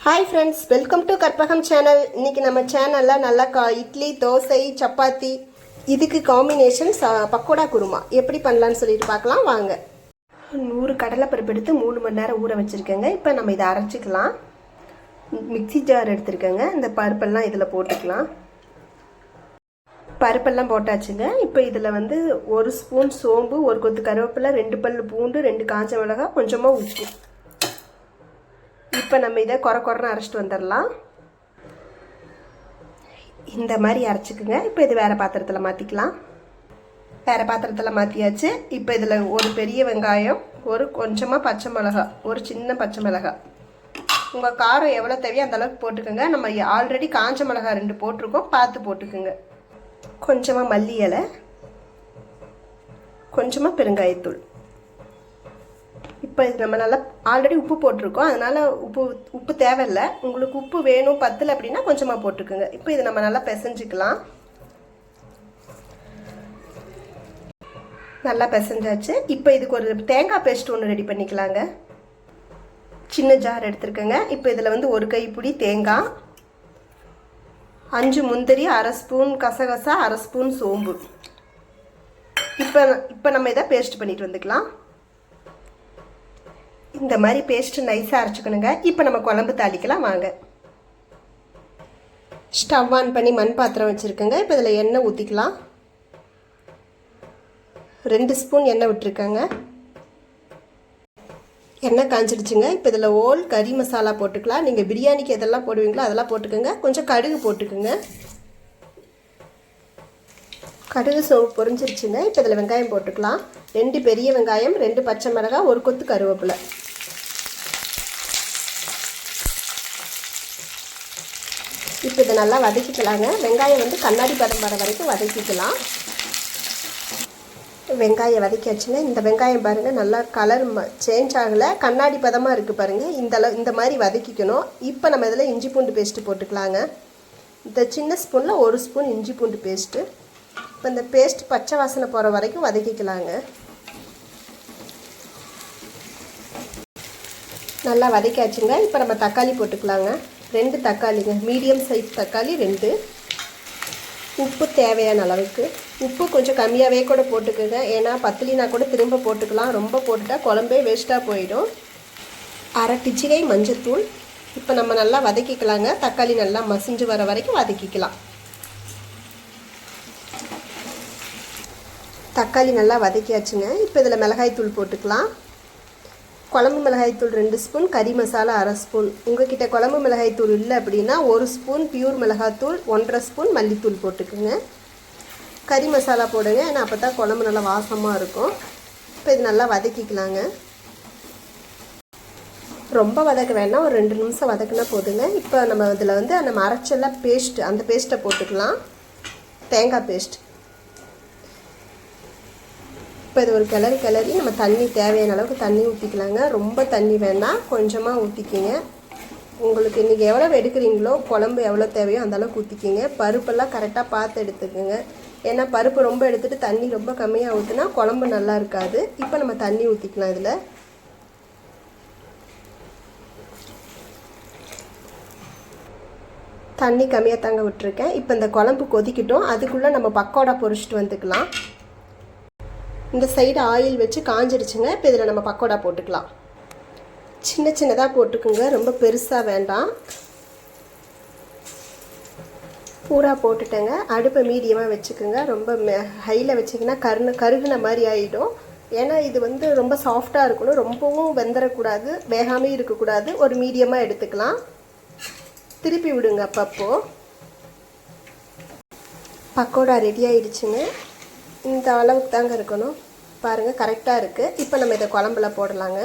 Hi friends, welcome to Karpagam channel. இன்றைக்கி நம்ம சேனலில் நல்லா இட்லி, தோசை, சப்பாத்தி இதுக்கு காம்பினேஷன் பக்கோடா குருமா எப்படி பண்ணலான்னு சொல்லிட்டு பார்க்கலாம் வாங்க. 100 கடலைப்பருப்பு எடுத்து 3 மணி நேரம் ஊற வச்சுருக்கேங்க. இப்போ நம்ம இதை அரைச்சிக்கலாம். மிக்சி ஜார் எடுத்துருக்கேங்க. இந்த பருப்பெல்லாம் இதில் போட்டுக்கலாம். பருப்பெல்லாம் போட்டாச்சுங்க. இப்போ இதில் வந்து 1 ஸ்பூன் சோம்பு, 1 கொத்து கருவேப்பிலை, 2 பல் பூண்டு, 2 காஞ்ச மிளகாய், கொஞ்சமாக உப்பு. இப்போ நம்ம இதை கொரன்னு அரைச்சிட்டு வந்துடலாம். இந்த மாதிரி அரைச்சிக்குங்க. இப்போ இது வேறு பாத்திரத்தில் மாற்றிக்கலாம். வேறு பாத்திரத்தில் மாற்றியாச்சு. இப்போ இதில் ஒரு பெரிய வெங்காயம், கொஞ்சமாக பச்சை மிளகாய், ஒரு சின்ன பச்சை மிளகாய், உங்கள் காரம் எவ்வளோ தேவையோ அந்தளவுக்கு போட்டுக்கோங்க. நம்ம ஆல்ரெடி காஞ்ச மிளகாய் 2 போட்டிருக்கோம், பார்த்து போட்டுக்குங்க. கொஞ்சமாக மல்லி இலை, கொஞ்சமாக பெருங்காயத்தூள். இப்போ இது நம்ம நல்லா ஆல்ரெடி உப்பு போட்டிருக்கோம், அதனால் உப்பு தேவையில்லை. உங்களுக்கு உப்பு வேணும் பத்தலை அப்படின்னா கொஞ்சமாக போட்டுக்குங்க. இப்போ இது நம்ம நல்லா பிசைஞ்சிக்கலாம். நல்லா பிசைஞ்சாச்சு. இப்போ இதுக்கு ஒரு தேங்காய் பேஸ்ட் ஒன்று ரெடி பண்ணிக்கலாங்க. சின்ன ஜார் எடுத்துருக்கேங்க. இப்போ இதில் வந்து 1 கைப்பிடி தேங்காய், 5 முந்திரி, 1/2 ஸ்பூன் கசகசா, 1/2 ஸ்பூன் சோம்பு. இப்போ நம்ம இதை பேஸ்ட் பண்ணிட்டு வந்துக்கலாம். இந்த மாதிரி பேஸ்ட்டு நைஸாக அரைச்சிக்கணுங்க. இப்போ நம்ம குழம்பு தாளிக்கலாம் வாங்க. ஸ்டவ் ஆன் பண்ணி மண் பாத்திரம் வச்சுருக்கேங்க. இப்போ இதில் எண்ணெய் ஊற்றிக்கலாம். 2 ஸ்பூன் எண்ணெய் விட்டுருக்கேங்க. எண்ணெய் காஞ்சிடுச்சுங்க. இப்போ இதில் கறி மசாலா போட்டுக்கலாம். நீங்கள் பிரியாணிக்கு எதெல்லாம் போடுவீங்களோ அதெல்லாம் போட்டுக்கோங்க. கொஞ்சம் கடுகு போட்டுக்குங்க. கடுகு பொரிஞ்சிருச்சுங்க. இப்போ இதில் வெங்காயம் போட்டுக்கலாம். 2 பெரிய வெங்காயம், 2 பச்சை மிளகாய், 1 கொத்து கருவேப்பிலை. இப்போ இதை நல்லா வதக்கிக்கலாங்க. வெங்காயம் வந்து கண்ணாடி பதம் வர வரைக்கும் வதக்கிக்கலாம். வெங்காயம் வதக்கியாச்சுங்க. இந்த வெங்காயம் பாருங்கள் நல்லா கலர் சேஞ்ச் ஆகலை, கண்ணாடி பதமாக இருக்குது பாருங்கள். இந்த மாதிரி வதக்கிக்கணும். இப்போ நம்ம இதில் இஞ்சி பூண்டு பேஸ்ட்டு போட்டுக்கலாங்க. இந்த சின்ன ஸ்பூனில் 1 ஸ்பூன் இஞ்சி பூண்டு பேஸ்ட்டு. இப்போ இந்த பேஸ்ட் பச்சை வாசனை போகிற வரைக்கும் வதக்கிக்கலாங்க. நல்லா வதக்கியாச்சுங்க. இப்போ நம்ம தக்காளி போட்டுக்கலாங்க. 2 தக்காளிங்க, மீடியம் சைஸ் தக்காளி 2. உப்பு தேவையான அளவுக்கு. உப்பு கொஞ்சம் கம்மியாகவே கூட போட்டுக்கோங்க. ஏன்னா பத்தலினா கூட திரும்ப போட்டுக்கலாம். ரொம்ப போட்டுட்டா குழம்பே வேஸ்ட்டாக போயிடும். 1/2 டீஸ்பூன் மஞ்சத்தூள். இப்போ நம்ம நல்லா வதக்கிக்கலாங்க. தக்காளி நல்லா மசிஞ்சு வர வரைக்கும் வதக்கிக்கலாம். தக்காளி நல்லா வதக்கியாச்சுங்க. இப்போ இதில் மிளகாய்த்தூள் போட்டுக்கலாம். குழம்பு மிளகாய்த்தூள் 2 ஸ்பூன், கறி மசாலா 1/2 ஸ்பூன். உங்கள்கிட்ட குழம்பு மிளகாய்த்தூள் இல்லை அப்படின்னா 1 ஸ்பூன் பியூர் மிளகாய்த்தூள், 1/2 ஸ்பூன் மல்லித்தூள் போட்டுக்குங்க. கறி மசாலா போடுங்க, ஏன்னா அப்போ தான் குழம்பு நல்லா வாசமாக இருக்கும். இப்போ இது நல்லா வதக்கிக்கலாங்க. ரொம்ப வதக்க வேண்டாம், ஒரு 2 நிமிஷம் வதக்குனா போதுங்க. இப்போ நம்ம இதில் வந்து நம்ம அரைச்செல்லாம் பேஸ்ட்டு, அந்த பேஸ்ட்டை போட்டுக்கலாம். தேங்காய் பேஸ்ட். இப்போ இது ஒரு கிளறி நம்ம தண்ணி தேவையான அளவுக்கு தண்ணி ஊற்றிக்கலாங்க. ரொம்ப தண்ணி வேண்டாம், கொஞ்சமாக ஊற்றிக்கிங்க. உங்களுக்கு இன்றைக்கி எவ்வளோ எடுக்கிறீங்களோ, குழம்பு எவ்வளோ தேவையோ அந்தளவுக்கு ஊற்றிக்கிங்க. பருப்பெல்லாம் கரெக்டாக பார்த்து எடுத்துக்கோங்க. ஏன்னா பருப்பு ரொம்ப எடுத்துகிட்டு தண்ணி ரொம்ப கம்மியாக ஊற்றினா குழம்பு நல்லா இருக்காது. இப்போ நம்ம தண்ணி ஊற்றிக்கலாம். இதில் தண்ணி கம்மியாக தாங்க விட்டுருக்கேன். இப்போ இந்த குழம்பு கொதிக்கிட்டோம். அதுக்குள்ளே நம்ம பக்கோடா பொரிச்சிட்டு வந்துக்கலாம். இந்த சைடு ஆயில் வச்சு காஞ்சிடுச்சுங்க. இப்போ இதில் நம்ம பக்கோடா போட்டுக்கலாம். சின்ன சின்னதாக போட்டுக்குங்க, ரொம்ப பெருசாக வேண்டாம். பூரா போட்டுட்டேங்க. அடுப்பை மீடியமாக வச்சுக்கோங்க. ரொம்ப ஹையில் வச்சிங்கன்னா கருகுன மாதிரி ஆகிடும். ஏன்னா இது வந்து ரொம்ப சாஃப்டாக இருக்கணும், ரொம்பவும் வெந்துடக்கூடாது, வேகாமே இருக்கக்கூடாது. ஒரு மீடியமாக எடுத்துக்கலாம். திருப்பி விடுங்க அப்பப்போ. பக்கோடா ரெடி ஆகிடுச்சுங்க. இந்த அளவுக்கு தாங்க இருக்கணும் பாருங்கள், கரெக்டாக இருக்குது. இப்போ நம்ம இதை குழம்புல போடலாங்க.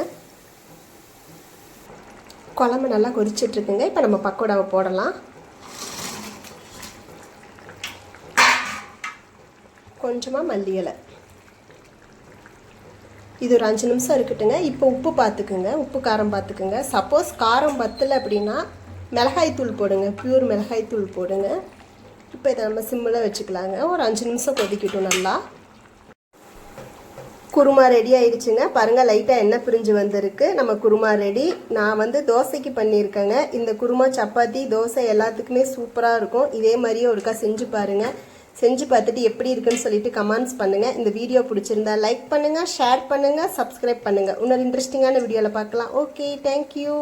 குழம்பு நல்லா கொதிச்சிட்ருக்குங்க. இப்போ நம்ம பக்கோடாவை போடலாம். கொஞ்சமாக மல்லி இலை. இது ஒரு 5 நிமிஷம் இருக்கட்டுங்க. இப்போ உப்பு பார்த்துக்குங்க, உப்பு காரம் பார்த்துக்குங்க. சப்போஸ் காரம் பத்தலை அப்படின்னா மிளகாய்த்தூள் போடுங்க, பியூர் மிளகாய்த்தூள் போடுங்க. இப்போ இதை நம்ம சிம்மில் வச்சுக்கலாங்க. ஒரு 5 நிமிஷம் கொதிக்கட்டும் நல்லா. குருமா ரெடி ஆயிடுச்சுங்க. பாருங்கள் லைட்டாக எண்ணெய் பிரிஞ்சு வந்திருக்கு. நம்ம குருமா ரெடி. நான் வந்து தோசைக்கு பண்ணியிருக்கேங்க. இந்த குருமா சப்பாத்தி தோசை எல்லாத்துக்குமே சூப்பராக இருக்கும். இதே மாதிரியே ஒருக்கா செஞ்சு பாருங்கள். செஞ்சு பார்த்துட்டு எப்படி இருக்குன்னு சொல்லிட்டு கமெண்ட்ஸ் பண்ணுங்கள். இந்த வீடியோ பிடிச்சிருந்தா லைக் பண்ணுங்கள், ஷேர் பண்ணுங்கள், சப்ஸ்கிரைப் பண்ணுங்கள். இன்னொரு இன்ட்ரெஸ்டிங்கான வீடியோவில் பார்க்கலாம். Okay, thank you.